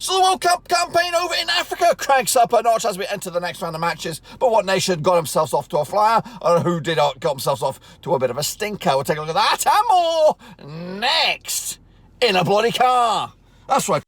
So the World Cup campaign over in Africa cranks up a notch as we enter the next round of matches. But what nation got themselves off to a flyer, or who did got themselves off to a bit of a stinker? We'll take a look at that and more next in a bloody car. That's right.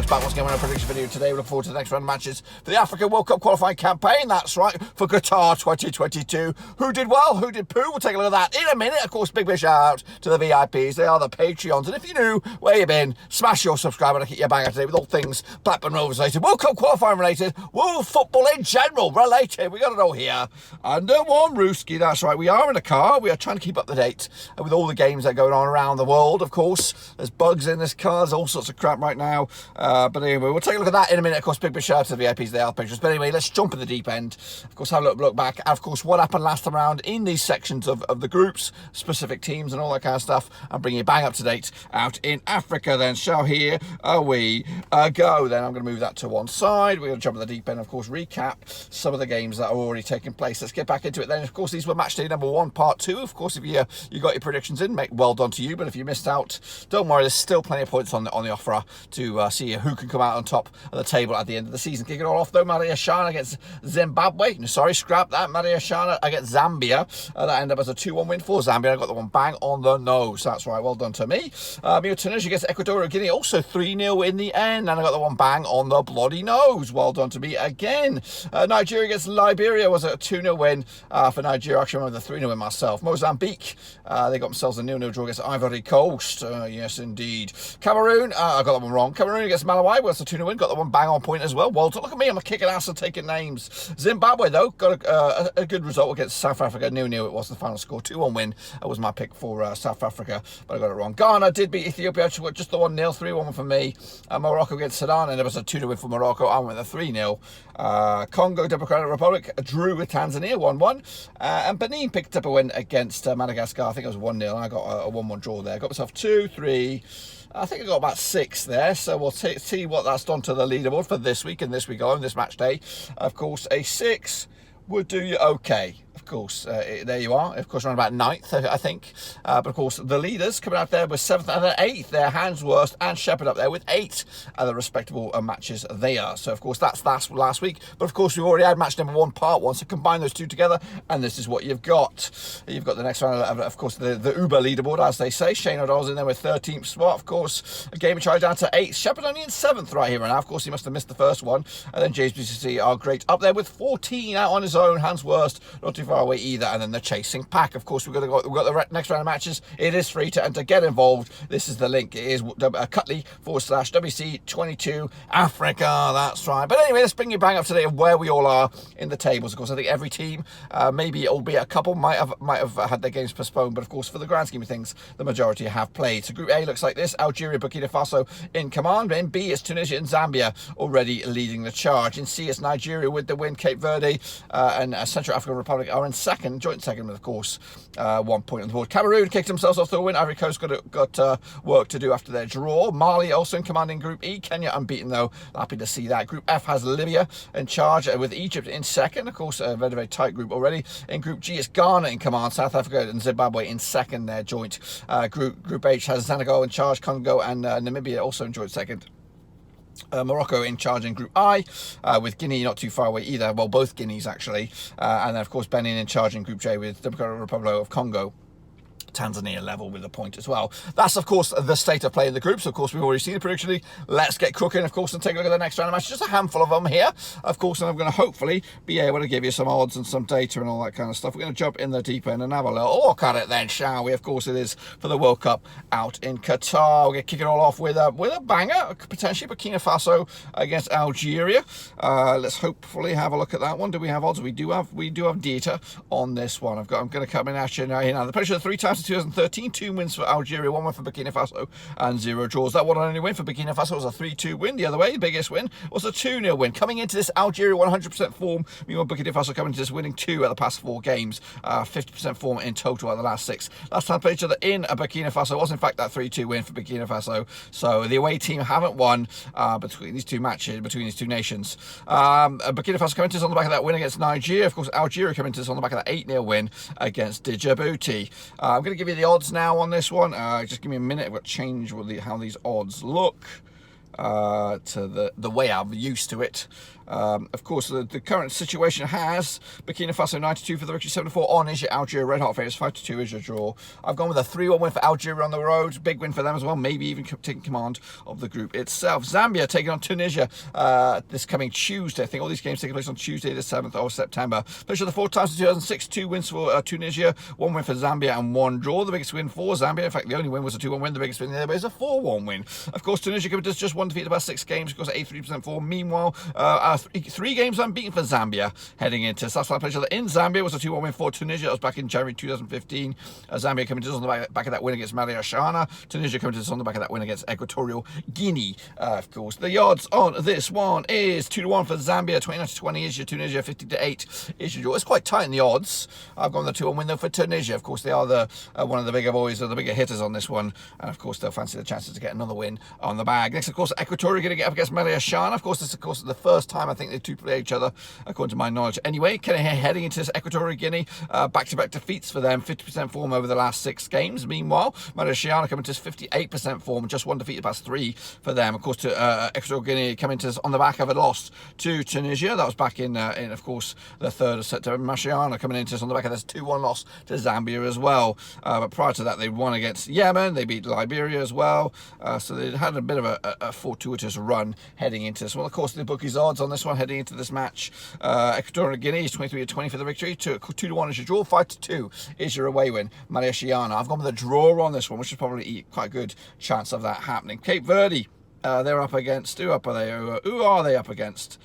Back once again with a prediction video today. We look forward to the next round of matches for the African World Cup qualifying campaign. That's right, for Qatar 2022. Who did well? Who did poo? We'll take a look at that in a minute. Of course, big shout out to the VIPs. They are the Patreons. And if you're new, where you been, smash your subscribe button to keep your bang up to date with all things Blackburn Rovers related, World Cup qualifying related, world football in general related. We got it all here under one Rooski. That's right. We are in a car. We are trying to keep up to date with all the games that are going on around the world. Of course, there's bugs in this car. There's all sorts of crap right now. But anyway, we'll take a look at that in a minute. Of course, big shout out to the VIPs, they are patrons. But anyway, let's jump in the deep end. Of course, have a look back. Of course, what happened last time around in these sections of the groups, specific teams and all that kind of stuff, and bring you bang up to date out in Africa then. So here we go then. I'm going to move that to one side. We're going to jump in the deep end, of course, recap some of the games that are already taking place. Let's get back into it then. Of course, these were Matchday number 1, part 2. Of course, if you got your predictions in, well done to you. But if you missed out, don't worry, there's still plenty of points on the offer to see who can come out on top of the table at the end of the season. Kicking it all off though, Madagascar against Zimbabwe. No, sorry, scrap that. Madagascar against Zambia. That ended up as a 2-1 win for Zambia. I got the one bang on the nose. That's right, well done to me. Tunisia against Equatorial Guinea, also 3-0 in the end, and I got the one bang on the bloody nose. Well done to me again. Nigeria against Liberia was a 2-0 win for Nigeria. I actually remember the 3-0 win myself. Mozambique, they got themselves a 0-0 draw against Ivory Coast. Yes, indeed. Cameroon, I got that one wrong. Cameroon against Malawi was a 2-0 win. Got the one bang on point as well. Well done. Look at me, I'm kicking ass and taking names. Zimbabwe, though, got a good result against South Africa. 0-0 it was the final score. 2-1 win. That was my pick for South Africa, but I got it wrong. Ghana did beat Ethiopia. Just the 1-0. 3-1 for me. Morocco against Sudan, and it was a 2-0 win for Morocco. I went the 3-0. Congo Democratic Republic drew with Tanzania, 1-1. And Benin picked up a win against Madagascar. I think it was 1-0. I got a 1-1 draw there. Got myself 2, 3. I think I got about 6 there, so we'll see what that's done to the leaderboard for this week and this week alone, this match day. Of course, a 6 would do you okay. Of course, there you are. Of course, around about 9th, I think. But of course, the leaders coming out there with 7th and 8th. They're Hansworth and Shepherd up there with 8 other respectable matches they are. So, of course, that's last week. But, of course, we've already had match number 1, part 1. So, combine those two together, and this is what you've got. You've got the next round, of course, the Uber leaderboard, as they say. Shane O'Donnell's in there with 13th spot. Of course, a game charge down to 8th. Shepherd only in 7th right here and now. Of course, he must have missed the first one. And then James BCC are great up there with 14 out on his own. Hansworth, not too far away either. And then the chasing pack. Of course, we've got the next round of matches. It is free to get involved. This is the link. It is Cutley/WC22 Africa. That's right. But anyway, let's bring you bang up today of where we all are in the tables. Of course, I think every team, maybe albeit a couple, might have had their games postponed. But of course, for the grand scheme of things, the majority have played. So Group A looks like this: Algeria, Burkina Faso in command. In B, it's Tunisia and Zambia already leading the charge. In C, it's Nigeria with the win. Cape Verde and Central African Republic are in second. Joint second, of course, 1 point on the board. Cameroon kicked themselves off to a win. Ivory Coast got work to do after their draw. Mali also in command in Group E. Kenya unbeaten, though. Happy to see that. Group F has Libya in charge with Egypt in second. Of course, a very, very tight group already. In Group G, it's Ghana in command. South Africa and Zimbabwe in second, their joint. Group H has Senegal in charge. Congo and Namibia also in joint second. Morocco in charge in Group I, with Guinea not too far away either. Well, both Guineas actually. And then, of course, Benin in charge in Group J with Democratic Republic of Congo. Tanzania level with a point as well. That's, of course, the state of play in the groups. Of course, we've already seen the prediction league. Let's get crooking, of course, and take a look at the next round of matches. Just a handful of them here, of course, and I'm going to hopefully be able to give you some odds and some data and all that kind of stuff. We're going to jump in the deep end and have a little look at it then, shall we? Of course, it is for the World Cup out in Qatar. We're going to kick it all off with a banger, potentially Burkina Faso against Algeria. Let's hopefully have a look at that one. Do we have odds? We do have data on this one. I'm going to come in at you now. The pressure 3 times 2013, 2 wins for Algeria, 1 win for Burkina Faso, and 0 draws. That one and only win for Burkina Faso was a 3-2 win. The other way, the biggest win was a 2-0 win. Coming into this, Algeria 100% form. Meanwhile, Burkina Faso coming into this winning 2 out of the past 4 games, 50% form in total out of the last 6. Last time played each other in Burkina Faso was in fact that 3-2 win for Burkina Faso. So the away team haven't won between these two matches, between these two nations. Burkina Faso coming into this on the back of that win against Nigeria. Of course, Algeria coming into this on the back of that 8-0 win against Djibouti. I'm going to give you the odds now on this one. Just give me a minute. I've got to change how these odds look to the way I'm used to it. Of course, the current situation has Burkina Faso 92 for the victory, 7-4 on Is your Algeria red hot favourites, 5-2 is your draw. I've gone with a 3-1 win for Algeria on the road, big win for them as well, maybe even taking command of the group itself. Zambia taking on Tunisia this coming Tuesday. I think all these games taking place on Tuesday the 7th of September. Played the 4 times in 2006, 2 wins for Tunisia, 1 win for Zambia and 1 draw. The biggest win for Zambia, in fact the only win was a 2-1 win, the biggest win the other way is a 4-1 win. Of course, Tunisia does just 1 defeat in the past 6 games, of course 83% form. Meanwhile, 3 games unbeaten for Zambia heading into this. Last time played each other in Zambia was a 2-1 win for Tunisia. That was back in January 2015. Zambia coming to us on the back of that win against Madagascar. Tunisia coming to us on the back of that win against Equatorial Guinea. Of course, the odds on this one is 2-1 for Zambia, 29-20 is your Tunisia, 50-8 is your draw. It's quite tight in the odds. I've gone the 2-1 win though for Tunisia. Of course, they are the one of the bigger boys, or the bigger hitters on this one, and of course they'll fancy the chances to get another win on the bag. Next, of course, Equatorial going to get up against Madagascar. Of course, this is the first time I think they two play each other, according to my knowledge. Anyway, heading into this Equatorial Guinea, back-to-back defeats for them, 50% form over the last 6 games. Meanwhile, Madagascar coming to this 58% form, just 1 defeat the past 3 for them. Of course, to Equatorial Guinea coming to us on the back of a loss to Tunisia. That was back in of course, the 3rd of September. Madagascar coming into us on the back of this 2-1 loss to Zambia as well. But prior to that, they won against Yemen. They beat Liberia as well. So they had a bit of a fortuitous run heading into this. Well, of course, the bookies' odds on this one heading into this match. Equatorial Guinea is 23-20 for the victory. 2-1 is your draw. 5-2 is your away win. Madagascar. I've gone with a draw on this one, which is probably quite a good chance of that happening. Cape Verde, they're up against. Who are they up against?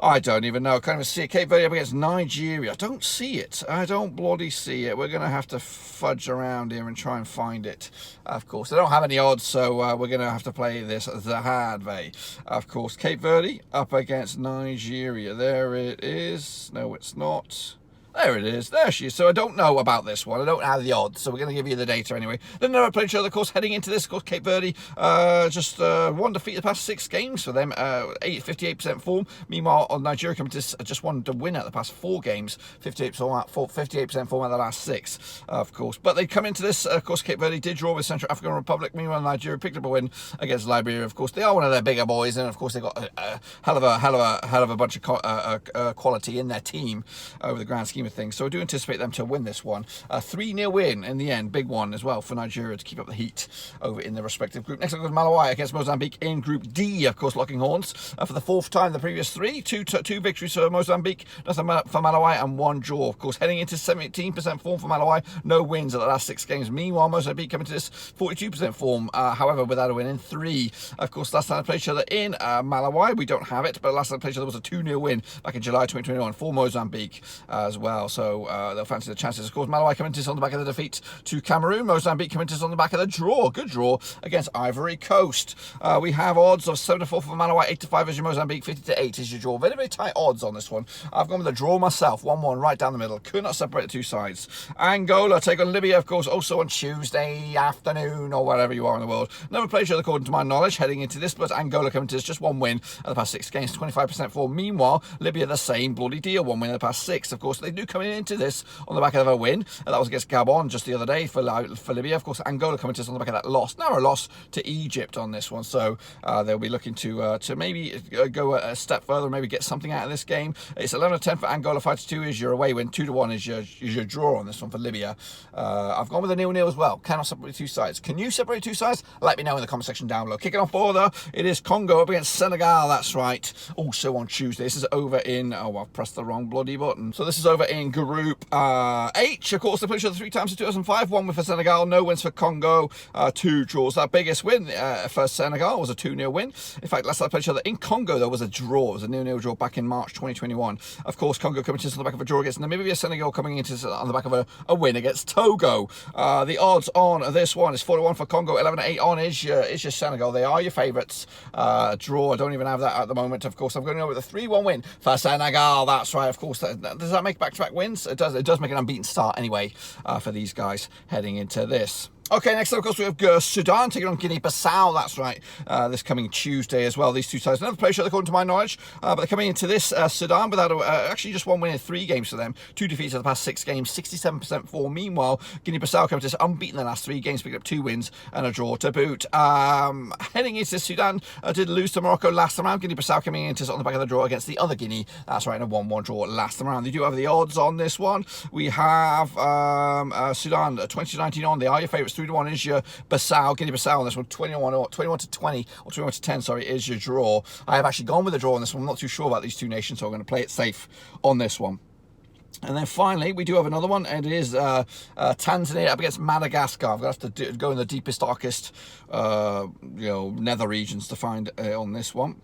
I don't even know. I can't even see it. Cape Verde up against Nigeria. I don't see it. I don't bloody see it. We're going to have to fudge around here and try and find it. Of course, they don't have any odds, so we're going to have to play this the hard way. Of course, Cape Verde up against Nigeria. There it is. No, it's not. There it is. There she is. So I don't know about this one. I don't have the odds, so we're going to give you the data anyway. Then they've played each other, of course, heading into this. Of course, Cape Verde, just 1 defeat the past 6 games for them, 58% form. Meanwhile, Nigeria coming to this, just 1 to win at the past 4 games, 58% form out of the last 6, of course. But they come into this, of course, Cape Verde did draw with Central African Republic. Meanwhile, Nigeria picked up a win against Liberia. Of course, they are one of their bigger boys, and of course, they've got a hell of a bunch of quality in their team over the grand scheme of things. So I do anticipate them to win this one. 3-0 win in the end, big one as well for Nigeria to keep up the heat over in their respective group. Next up goes Malawi against Mozambique in Group D, of course, locking horns for the 4th time the previous 3. Two victories for Mozambique, nothing for Malawi, and 1 draw. Of course, heading into 17% form for Malawi, no wins at the last 6 games. Meanwhile, Mozambique coming to this 42% form, however, without a win in 3. Of course, last time they played each other in Malawi, we don't have it, but last time they played each other was a 2-0 win back in July 2021 for Mozambique as well. So they'll fancy the chances. Of course, Malawi coming to us on the back of the defeat to Cameroon. Mozambique coming to us on the back of the draw. Good draw against Ivory Coast. We have odds of 7-4 for Malawi, 8-5 is your Mozambique, 50-8 is your draw. Very, very tight odds on this one. I've gone with a draw myself, 1-1 right down the middle. Could not separate the two sides. Angola take on Libya, of course, also on Tuesday afternoon or wherever you are in the world. Never played each other according to my knowledge heading into this, but Angola coming to us just 1 win at the past 6 games, 25% form. Meanwhile, Libya the same bloody deal, 1 win in the past 6. Of course, they do come into this on the back of a win, and that was against Gabon just the other day for Libya. Of course, Angola coming to us on the back of that loss, narrow loss to Egypt on this one, so they'll be looking to maybe go a step further, maybe get something out of this game. It's 11-10 for Angola, 5-2 is your away win, 2-1 is your draw on this one for Libya. I've gone with a 0-0 as well. Cannot separate 2 sides. Can you separate 2 sides? Let me know in the comment section down below. Kicking off order, it is Congo up against Senegal. That's right. Also on Tuesday. This is over in I've pressed the wrong bloody button. So this is over in Group H, of course, they played each other 3 times in 2005. 1 win for Senegal, no wins for Congo, 2 draws. That biggest win for Senegal was a 2-0 win. In fact, last time they played each other in Congo, there was a draw. It was a 0-0 draw back in March 2021. Of course, Congo coming into on the back of a draw against Namibia. Senegal coming into on the back of a win against Togo. The odds on this one is 41 for Congo, 11-8 on is your Senegal. They are your favourites. Draw, I don't even have that at the moment. Of course, I'm going over the 3-1 win for Senegal. That's right. Of course, does that make back-to-back wins? It does. It does make an unbeaten start anyway for these guys heading into this. Okay, next up, of course, we have Sudan taking on Guinea-Passau. That's right, this coming Tuesday as well. These two sides never play each other, according to my knowledge, but they're coming into this Sudan without actually just 1 win in 3 games for them. 2 defeats in the past 6 games, 67% form. Meanwhile, Guinea-Passau coming to this unbeaten in the last 3 games, picking up 2 wins and a draw to boot. Heading into Sudan, did lose to Morocco last time around. Guinea-Passau coming into on the back of the draw against the other Guinea. That's right, in a 1-1 draw last time around. They do have the odds on this one. We have Sudan 2019 on. They are your favourites. 3-1 is your Guinea-Bissau on this one. 21 to 20 or 21 to 10. Sorry, is your draw. I have actually gone with the draw on this one. I'm not too sure about these 2 nations, so I'm going to play it safe on this one. And then finally, we do have another one, and it is Tanzania up against Madagascar. I'm going to have to go in the deepest, darkest, nether regions to find on this one.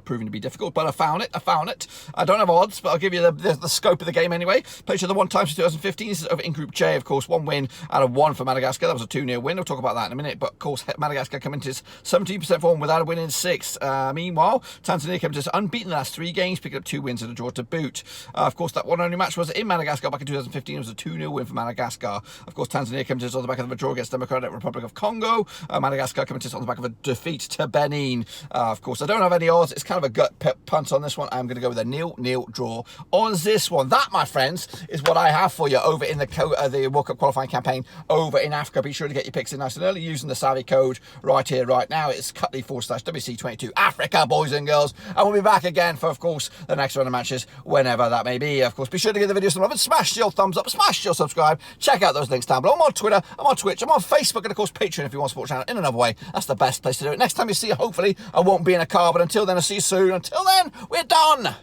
Proving to be difficult, but I found it. I don't have odds, but I'll give you the scope of the game anyway. Played each other 1 time since 2015. This is over in Group J, of course. 1 win out of 1 for Madagascar. That was a 2-0 win. We'll talk about that in a minute. But of course, Madagascar coming to his 17% form without a win in 6. Meanwhile, Tanzania came to us unbeaten in the last 3 games, picking up 2 wins and a draw to boot. Of course, that one only match was in Madagascar back in 2015. It was a 2-0 win for Madagascar. Of course, Tanzania came to us on the back of a draw against Democratic Republic of Congo. Madagascar coming to us on the back of a defeat to Benin. Of course, I don't have any odds. It's kind of a gut punt on this one. I'm going to go with a 0-0 draw on this one. That, my friends, is what I have for you over in the World Cup qualifying campaign over in Africa. Be sure to get your picks in nice and early using the savvy code right here, right now. It's Cutley/WC22 Africa, boys and girls. And we'll be back again for, of course, the next round of matches, whenever that may be. Of course, be sure to give the video some love and smash your thumbs up, smash your subscribe. Check out those links down below. I'm on Twitter, I'm on Twitch, I'm on Facebook, and of course, Patreon if you want to support the channel in another way. That's the best place to do it. Next time you see you, hopefully, I won't be in a car, but until then, I'll see you soon. Until then, we're done.